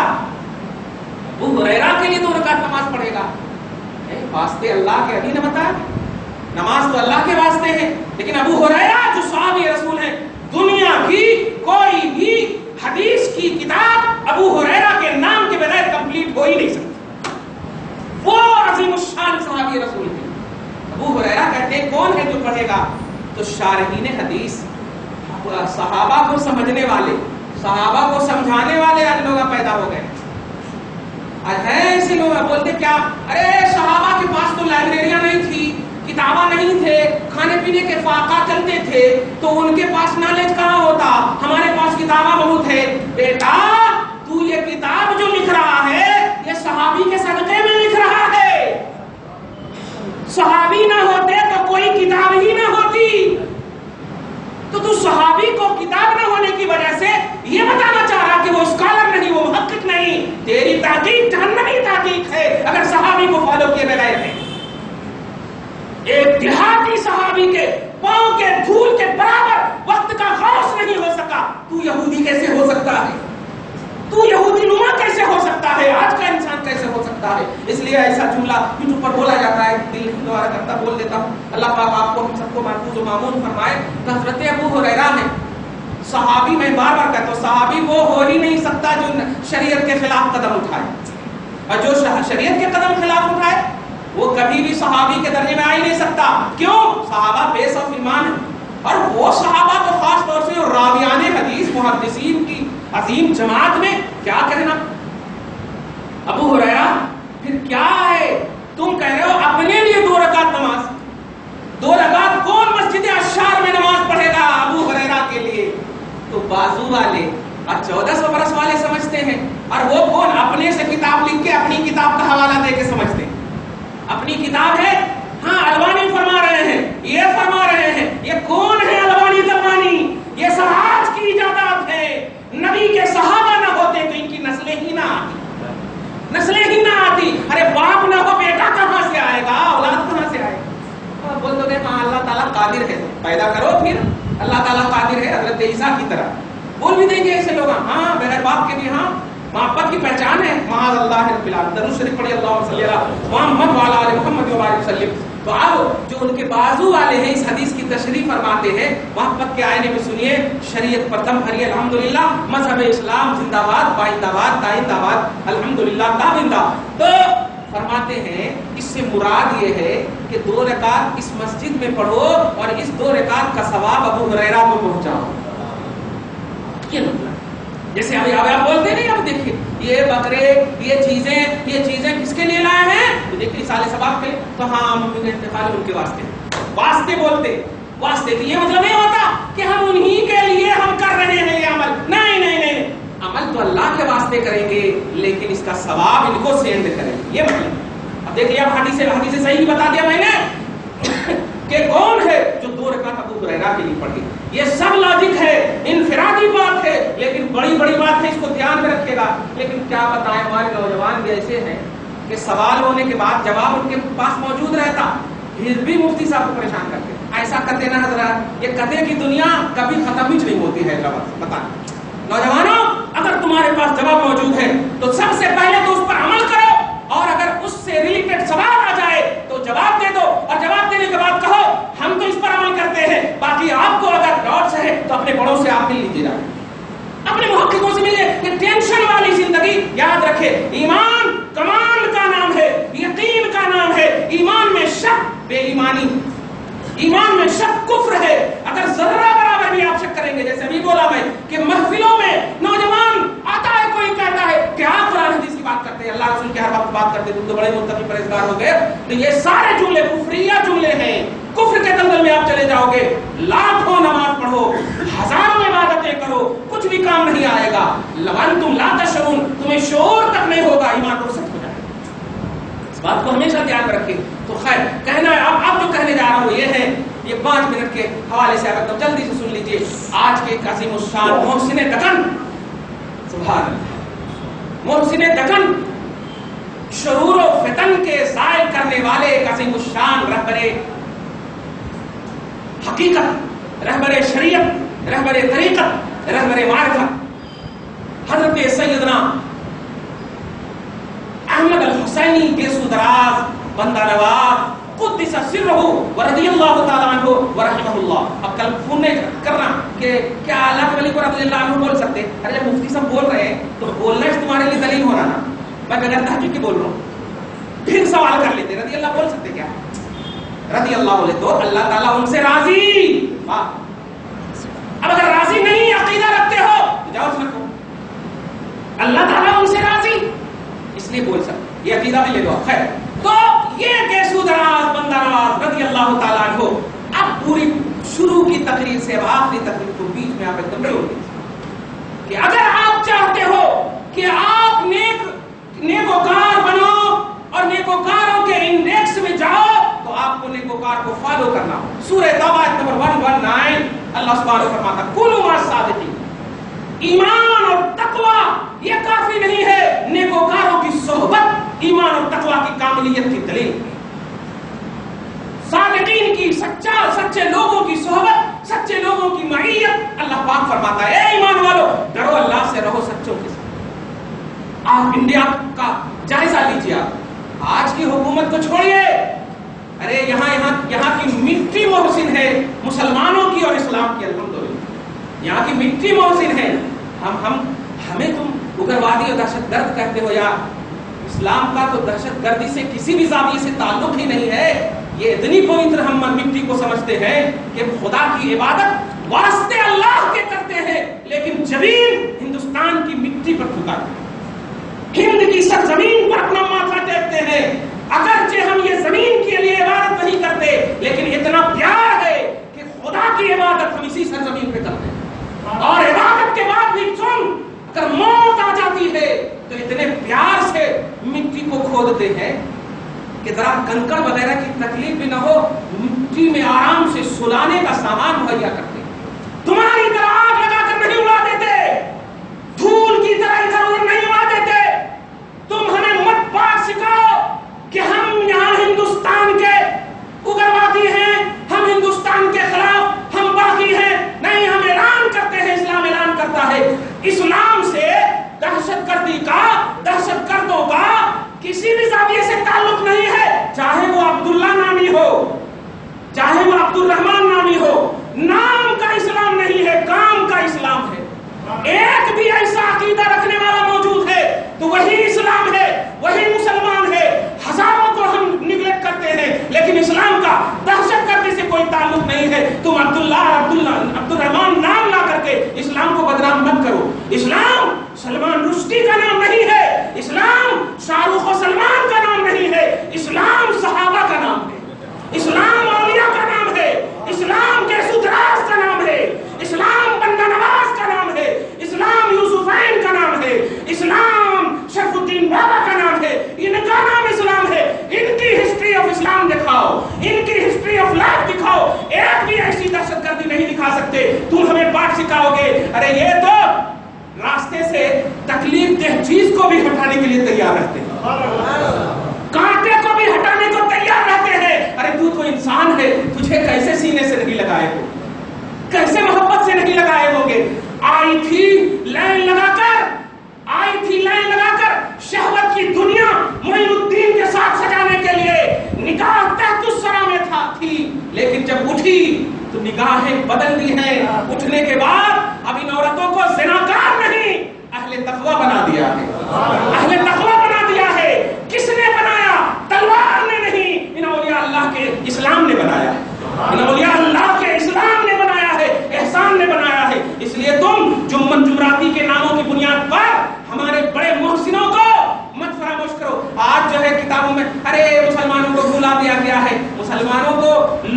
ابو ہریرہ کے لیے 2 رکعت نماز پڑھے گا. واسطے اللہ کے ابھی نے بتایا, نماز تو اللہ کے واسطے ہے, لیکن ابو ہریرہ جو صحابی رسول ہیں, دنیا کی کوئی بھی حدیث کی کتاب ابو ہریرہ کے نام کے بغیر کمپلیٹ ہو ہی نہیں سکتی. وہ عظیم الشان صحابی رسول ہیں. ابو ہریرہ کہتے ہیں کون ہے جو پڑھے گا؟ تو شارحین حدیث, صحابہ کو سمجھنے والے, صحابہ کو سمجھانے والے آج لوگ پیدا ہو گئے. آج ہے ایسے لوگ بولتے کیا, ارے صحابہ کے پاس تو لائبریریاں نہیں تھی, کتاباں نہیں تھے, کھانے پینے کے فاقہ چلتے تھے, تو ان کے پاس نالج کہاں ہوتا, ہمارے پاس کتاباں بہت ہے. بیٹا تو یہ کتاب جو لکھ رہا ہے یہ صحابی کے صدقے میں لکھ رہا ہے. صحابی نہ ہوتے تو کوئی کتاب ہی نہ ہوتی. تو صحابی کو کتاب نہ ہونے کی وجہ سے یہ بتانا چاہ رہا کہ وہ اسکالر نہیں, وہ محقق نہیں. تیری تحقیق جہنمی تحقیق ہے اگر صحابی کو فالو کیے بغیر ہے. ایک دیہاتی صحابی کے پاؤں کے دھول کے برابر وقت کا غوث نہیں ہو سکا, تو یہودی کیسے ہو سکتا ہے؟ تو یہودی نما کیسے ہو سکتا ہے؟ آج کا انسان کیسے ہو سکتا ہے؟ اس لیے ایسا جملہ یوٹیوب پر بولا جاتا ہے, دل دوبارہ کرتا بول دیتا ہوں. اللہ پاک آپ کو ہم سب کو محفوظ و مامون فرمائے. حضرت ابو ہریرہ میں صحابی, میں بار بار کہتا ہوں, صحابی وہ ہو ہی نہیں سکتا جو شریعت کے خلاف قدم اٹھائے, اور جو شریعت کے قدم خلاف اٹھائے وہ کبھی بھی صحابی کے درجے میں آ ہی نہیں سکتا. کیوں؟ صحابہ بیس آف ایمان ہے, اور وہ صحابہ تو خاص طور سے راویان حدیث محدثین کی عظیم جماعت میں کیا کہنا. ابو ہریرہ پھر کیا ہے, تم کہہ رہے ہو اپنے لیے 2 رکعت نماز, 2 رکعت کون مسجد اشار میں نماز پڑھے گا ابو ہریرہ کے لیے؟ تو بازو والے اور 1400 برس والے سمجھتے ہیں, اور وہ کون اپنے سے کتاب لکھ کے اپنی کتاب کا حوالہ دے کے سمجھتے ہیں. اپنی کتاب ہے, ہاں البانی فرما رہے ہیں, یہ فرما رہے ہیں. یہ کون ہے البانی تلبانی؟ یہ سراج کی ایجادات ہے. نبی کے صحابہ نہ ہوتے تو ان کی نسلیں ہی نہ آتی, نسلیں ہی نہ آتی. ارے باپ نہ ہو بیٹا کہاں سے آئے گا, اولاد کہاں سے آئے گا؟ بول دو گے ہاں اللہ تعالیٰ قادر ہے, پیدا کرو, پھر اللہ تعالیٰ قادر ہے حضرت عیسیٰ کی طرح. بول بھی دیں گے ایسے لوگ, ہاں بغیر باپ کے بھی ہاں محبت کی پہچان ہے. معاذ اللہ رب العالمین. درود شریف پڑھیے, اللہم صلی علی محمد وعلی آل محمد وبارک وسلم. تو اب جو ان کے بازو والے ہیں اس حدیث کی تشریح فرماتے ہیں، محبت کے آئینے میں سنیے، شریعت پر دم بھریے الحمدللہ، مذہب اسلام زندہ باد، پائندہ باد، دائندہ باد، الحمدللہ تابندہ۔ تو فرماتے ہیں اس سے مراد یہ ہے کہ 2 رکعت اس مسجد میں پڑھو اور اس 2 رکعت کا ثواب ابو ہریرہ کو پہنچاؤ۔ یہ مطلب جیسے ابھی آپ بولتے نہیں، اب دیکھیے یہ بکرے یہ چیزیں کس کے لیے لائے ہیں؟ تو دیکھیے سال ثواب کے، تو ہاں ممی کا انتقال ان کے واسطے بولتے، واسطے تو یہ مطلب نہیں ہوتا کہ ہم انہی کے لیے ہم کر رہے ہیں یہ عمل، نہیں، عمل تو اللہ کے واسطے کریں گے لیکن اس کا ثواب ان کو سینڈ کریں گے، یہ مطلب۔ اب دیکھیے اب حدیث صحیح بتا دیا میں نے کہ کون ہے جو 2 رکعت ابو ہریرہ کے لیے پڑھی۔ یہ سب لاجک ہے، انفرادی بات ہے، لیکن بڑی بات ہے، اس کو دھیان میں رکھے گا۔ لیکن کیا بتائیں ہمارے نوجوان بھی ایسے ہیں کہ سوال ہونے کے بعد جواب ان کے پاس موجود رہتا، پھر بھی مفتی صاحب کو پریشان کرتے۔ ایسا کرتے نا حضرات، یہ کدے کی دنیا کبھی ختم ہی نہیں ہوتی ہے۔ بتائیں نوجوانوں، اگر تمہارے پاس جواب موجود ہے تو سب سے پہلے تو اس پر عمل کرو، اور اگر اس سے ریلیٹڈ سوال آ جائے تو جواب دے دو، اور جواب دینے کے بعد کہو ہم تو اس پر عمل کرتے ہیں، باقی آپ کو اگر ڈاؤٹس ہے تو اپنے بڑوں سے آپ مل لیجیے گا، اپنے محققوں سے ملیے۔ یہ ٹینشن والی زندگی یاد رکھے، ایمان کمال کا نام ہے، یقین کا نام ہے۔ ایمان میں شک بے ایمانی، ایمان میں شک کفر ہے۔ اگر ذرہ برابر بھی آپ شک کریں گے، جیسے ابھی بولا میں کہ محفلوں میں نوجوان آتا ہے، کوئی کہتا ہے کہ آپ قرآن حدیث کی بات کرتے ہیں، اللہ رسول کی ہر وقت بات کرتے ہیں، تم تو بڑے متقی پرہیزگار ہو گئے، تو یہ سارے جملے کفریہ جملے ہیں۔ کفر کے دلدل میں آپ چلے جاؤ گے، لاکھوں نماز پڑھو، ہزاروں عبادتیں کرو، کچھ بھی کام نہیں آئے گا۔ وانتم لا تشعرون، تمہیں شعور تک نہیں ہوگا، ایمان رخصت ہو جائے گا۔ اس بات کو ہمیشہ دھیان میں رکھیں۔ تو خیر کہنا ہے، اب جو کہنے جا رہا ہوں یہ ہے، یہ 5 منٹ کے حوالے سے آپ جلدی سے سن لیجئے۔ آج کے عظیم الشان محسن دکن، سبحان اللہ، محسن دکن شرور و فتن کے زائل کرنے والے ایک عظیم الشان رہبر حقیقت، رہبر شریعت، رہبر طریقت، رہبر معرفت، حضرت سیدنا احمد الحسینی گیسو دراز بندہ نواز قدس سرہ ورضی اللہ تعالیٰ عنہ ورحمہ اللہ۔ اب کل فون نہیں کرنا کہ کیا اللہ ولی کو رضی اللہ عنہ بول سکتے؟ ارے جب مفتی صاحب بول رہے ہیں تو بولنا اس تمہارے لیے دلیل ہو رہا نا، میں بغیر تحقیق کے بول رہا ہوں۔ پھر سوال کر لیتے رضی اللہ بول سکتے کیا؟ رضی اللہ بولے تو اللہ تعالیٰ ان سے راضی۔ اب اگر راضی نہیں عقیدہ رکھتے ہو تو جاؤ اس رکھو، اللہ تعالیٰ ان سے راضی اس لیے بول سکتے، یہ عقیدہ بھی لے لو۔ خیر، تو یہ گیسو دراز بندہ نواز رضی اللہ تعالیٰ عنہ اب پوری شروع کی تقریر سے اب آخری تقریر کو بیچ میں آپ ایک دم چھوڑ دیجیے کہ اگر آپ چاہتے ہو کہ آپ نیکوکار بنو اور نیکوکاروں کے انڈیکس میں جاؤ تو آپ کو نیکوکار کو فالو کرنا ہو۔ سورہ توبہ نمبر 119 اللہ سبحانہ فرماتا کونوا مع الصادقین، ایمان اور تقوی یہ کافی نہیں ہے، نیکوکاروں کی صحبت ایمان اور تقوی کی کاملیت کی دلیل، صادقین کی سچے لوگوں کی صحبت، سچے لوگوں کی معیت۔ اللہ پاک فرماتا ہے اے ایمان والو ڈرو اللہ سے، رہو سچوں کے ساتھ۔ آپ انڈیا کا جائزہ لیجیے، آج کی حکومت کو چھوڑیے، ارے یہاں کی مٹی محسن ہے مسلمانوں کی اور اسلام کی، الحمدللہ یہاں کی مٹی محسن ہے۔ ہمیں تم اگروادی اور دہشت گرد کہتے ہو یار، اسلام کا تو دہشت گردی سے کسی بھی زاویے سے تعلق ہی نہیں ہے۔ یہ اتنی پوری طرح ہم مٹی کو سمجھتے ہیں کہ خدا کی عبادت واسطے اللہ کے کرتے ہیں، لیکن جبین ہندوستان کی مٹی پر جھکاتے ہیں، ہند کی سرزمین پر اپنا ماتھا ٹیکتے ہیں۔ اگرچہ ہم یہ زمین کے لیے عبادت نہیں کرتے، لیکن اتنا پیار ہے کہ خدا کی عبادت ہم اسی سرزمین پہ کرتے ہیں۔ اور عبادت کے بعد بھی اگر موت آ جاتی ہے تو اتنے پیار سے مٹی کو کھودتے ہیں کہ ذرا کنکڑ وغیرہ کی تکلیف بھی نہ ہو، مٹی میں آرام سے سلانے کا سامان مہیا کرتے ہیں۔ تمہاری طرح آگ لگا کر نہیں اڑا دیتے، دھول کی طرح ادھر ادھر نہیں اڑا دیتے۔ تم ہمیں مت بات سکھاؤ کہ ہم یہاں ہندوستان کے اگروادی ہیں، ہم ہندوستان کے خلاف، ہم باقی ہیں۔ نہیں، ہم اعلان کرتے ہیں، اسلام اعلان کرتا ہے اسلام سے دہشت گردی کا، دہشت گردوں کا کسی بھی زاویے سے تعلق نہیں ہے، چاہے وہ عبداللہ نامی ہو، چاہے وہ عبد الرحمان نامی ہو، نام کا اسلام نہیں ہے، کام کا اسلام ہے۔ ایک بھی ایسا عقیدہ رکھنے والا موجود ہے تو وہی اسلام ہے، وہی مسلمان ہے۔ ہزاروں کو ہم نگلیکٹ کرتے ہیں لیکن اسلام کا دہشت گردی سے کوئی تعلق نہیں ہے۔ تم عبد الرحمان نام لا کر کے اسلام کو بدنام مت کرو۔ اسلام سلمان رشدی کا نام نہیں ہے، اسلام شاہ رخ و سلمان کا نام نہیں ہے، اسلام صحابہ کا نام ہے، اسلام اولیاء کا نام ہے، اسلام کے سدراس کا نام ہے، اسلام بندہ نواز کا نام ہے، اسلام یوسفین کا نام ہے، اسلام شرف الدین بابا کا نام ہے۔ ان کا نام اسلام ہے۔ ان کی ہسٹری آف اسلام دکھاؤ، ان کی ہسٹری آف لائف دکھاؤ، ایک بھی ایسی دہشت گردی نہیں دکھا سکتے۔ تم ہمیں پاٹ سکھاؤ گے، ارے یہ تو راستے سے تکلیف دہ چیز کو بھی ہٹانے کے لیے تیار رہتے ہیں، کانٹے کو بھی ہٹانے کو تیار رہتے ہیں۔ ارے تو انسان ہے، تجھے کیسے سینے سے نہیں لگائے ہو، کیسے محبت سے نہیں لگائے ہوں گے۔ آئی تھی لائن لگا کر شہوت کی دنیا معین الدین کے ساتھ سجانے کے لیے، نگاہ تحت السرا میں تھی، لیکن جب اٹھی تو نگاہیں بدل دی ہیں۔ اٹھنے کے بعد اب ان عورتوں کو زناکار نہیں، اہل تقوی بنا دیا ہے، اہل تقوی بنا دیا ہے۔ کس نے بنایا؟ تلوار نے نہیں، ان اولیاء اللہ کے اسلام نے بنایا ہے، ان اولیاء اللہ کے اسلام نے بنایا ہے، احسان نے بنایا ہے۔ اس لیے تم جمن جمراتی کے ناموں کی بنیاد پر ہمارے بڑے محسنوں کو مت فراموش کرو۔ آج جو ہے کتابوں میں ارے مسلمانوں کو بھلا دیا گیا ہے، مسلمانوں کو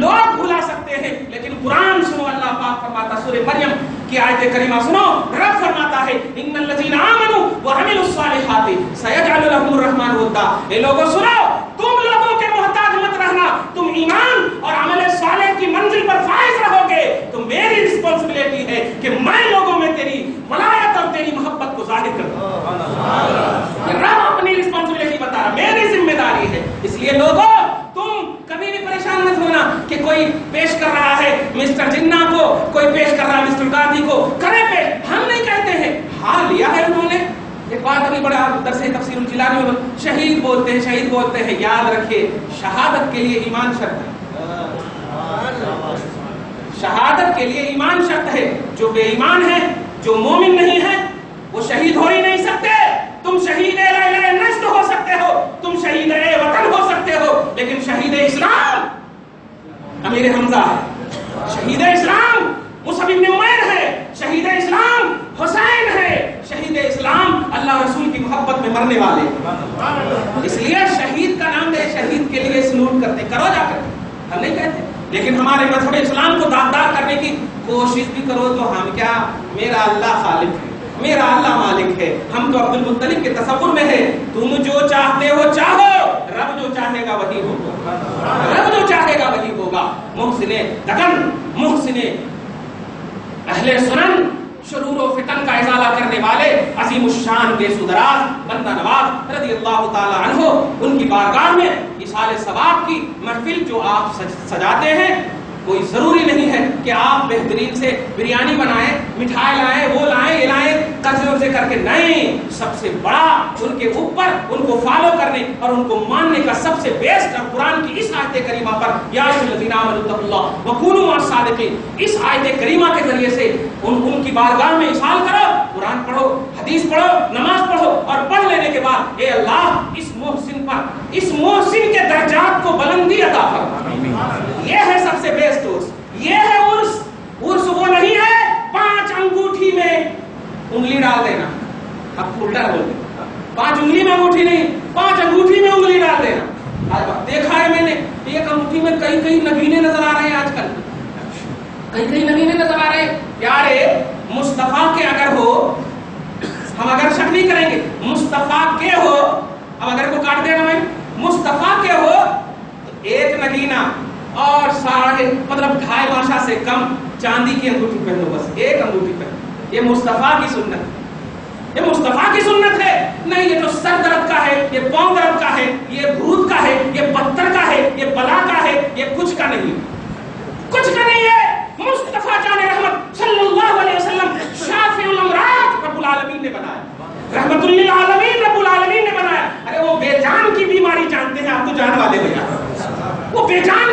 لوگ بھلا سکتے ہیں لیکن قرآن سنو، اللہ پاک فرماتا، سورہ مریم کی آیت کریمہ سنو، رب فرماتا ہے ان الذین آمنوا وعملوا الصالحات سیجعل لهم الرحمن ودا۔ اے لوگوں سنو، تم لوگوں کے محتاج مت رہنا، تم ایمان اور عمل صالح کی منزل پر فائز رہو گے تو میری رسپانسبلٹی ہے کہ میں لوگوں میں تیری ولایت اور تیری محبت کو ظاہر کروں۔ رب اپنی رسپانسبلٹی بتا رہا، میری ذمہ داری ہے۔ اس لیے لوگوں تم کبھی بھی پریشان مت ہونا کہ کوئی پیش کر رہا ہے مسٹر جناح کو، کوئی پیش کر رہا ہے مسٹر گاندھی کو، کرے پیش۔ ہم نہیں کہتے ہیں، ہاں لیا ہے انہوں نے۔ ایک بات ابھی بڑا درس تفسیر الجیلانی میں شہید بولتے ہیں، شہید بولتے ہیں، یاد رکھیے شہادت کے لیے ایمان شرط ہے، شہادت کے لیے ایمان شرط ہے۔ جو بے ایمان ہے، جو مومن نہیں ہے، وہ شہید ہو ہی نہیں سکتے۔ تم شہید اہل نجد ہو سکتے ہو، تم شہید وطن ہو سکتے ہو، لیکن شہید اسلام امیر حمزہ ہے، شہید اسلام مصعب بن عمیر ہے، شہید اسلام حسین ہے، شہید اسلام اللہ رسول کی محبت میں مرنے والے۔ اس لیے شہید کا نام دے، شہید کے لیے سلوٹ کرتے کرو جا کر، ہم نہیں کہتے، لیکن ہمارے مذہب اسلام کو داغدار کرنے کی کوشش بھی کرو تو ہم کیا، میرا اللہ خالق ہے، میرا اللہ مالک ہے، ہم تو عبد المطلب کے تصور میں ہے۔ تم جو چاہتے ہو چاہو، رب جو چاہے گا وہی ہوگا، رب جو چاہے گا وہی ہوگا۔ محسن دکن، محسن اہل سنن، شرور و فتن کا ازالہ کرنے والے عظیم الشان بے سدراز بندہ نواز رضی اللہ تعالی عنہ، ان کی بارگاہ میں اصحال ثواب کی محفل جو آپ سجاتے ہیں، کوئی ضروری نہیں ہے کہ آپ بہترین سے بریانی بنائیں، مٹھائی لائیں، وہ لائیں، یہ لائیں، قرضے سے کر کے، نہیں، سب سے بڑا ان کے اوپر ان کو فالو کرنے اور ان کو ماننے کا سب سے بیسٹ قرآن کی اس آیت کریمہ پر یا ایھا الذین آمنوا اتقوا اللہ وکونوا مع الصادقین، اس آیت کریمہ کے ذریعے سے ان کی بارگاہ میں اصحال کرو، قرآن پڑھو، حدیث پڑھو، نماز پڑھو، اور پڑھ لینے کے بعد اے اللہ اس محسن پر، اس محسن کے درجات کو بلندی عطا فرما۔ یہ ہے سب سے بیسٹ عرس، یہ ہے عرس۔ عرس وہ نہیں ہے 5 انگوٹھی میں انگلی ڈال دینا، اب الٹا بولتے 5 انگلی میں انگوٹھی نہیں، 5 انگوٹھی میں انگلی ڈال دینا۔ دیکھا ہے میں نے، ایک انگوٹھی میں کئی نگینے نظر آ رہے ہیں، آج کل کئی نگینے نظر آ رہے ہیں۔ پیارے مصطفیٰ کے اگر ہو، ہم اگر شک نہیں کریں گے، مصطفیٰ کے ہو، اب اگر کو کاٹ دینا میں، مصطفیٰ کے ہو تو ایک نگینہ اور 2.5 ماشا سے کم چاندی کی انگوٹھی پہنو، بس ایک انگوٹھی پہنو۔ یہ مصطفیٰ کی سنت ہے، یہ مصطفیٰ کی سنت ہے۔ نہیں یہ جو سر درد کا ہے، یہ پاؤں درد کا ہے، یہ بھوت کا ہے، یہ پتھر کا ہے، یہ بلا کا ہے، یہ کچھ کا نہیں، کچھ کا نہیں ہے۔ مصطفیٰ جان رحمت صلی اللہ علیہ وسلم شافی الامراض رب العالمین نے بنایا، رحمت للعالمین رب العالمین نے بنایا۔ ارے وہ بے جان کی بیماری جانتے ہیں آپ تو جان والے ہو، وہ بے جان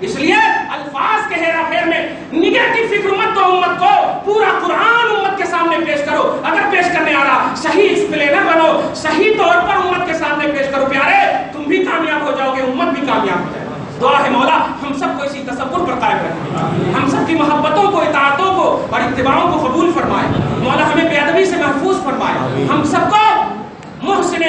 اس لیے الفاظ کے ہیرا پھیر میں نگیٹو فکر مت کرو، امت کو پورا قرآن امت کے سامنے پیش کرو. اگر پیش کرنے آ رہا صحیح ایکسپلینر بنو، صحیح طور پر امت کے سامنے پیش کرو. پیارے تم بھی کامیاب ہو جاؤ گے، امت بھی کامیاب ہو جائے. دعا ہے مولا ہم سب کو اسی تصور پر قائم رکھے، ہم سب کی محبتوں کو، اطاعتوں کو اور اتباعوں کو قبول فرمائے. مولا ہمیں بے ادبی سے محفوظ فرمائے. ہم سب کو محسن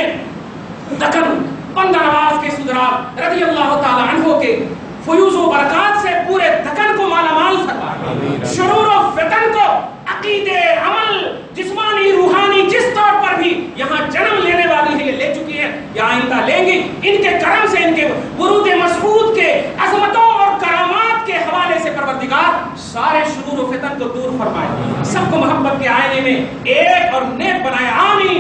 دکن بندہ نواز کے سدرال رضی اللہ تعالی عنہ کے فیوز و برکات سے پورے دکن کو مالا مال فرمائے. شرور و فتن کو عقیدے، عمل، جسمانی، روحانی جس طور پر بھی یہاں جنم لینے والی ہے، یہ لے چکی ہے یا آئندہ لیں گی، ان کے کرم سے، ان کے ورود مسعود کے عظمتوں اور کرامات کے حوالے سے پروردگار سارے شرور و فتن کو دور فرمائے. سب کو محبت کے آئینے میں ایک اور نیک بنائے. آمین.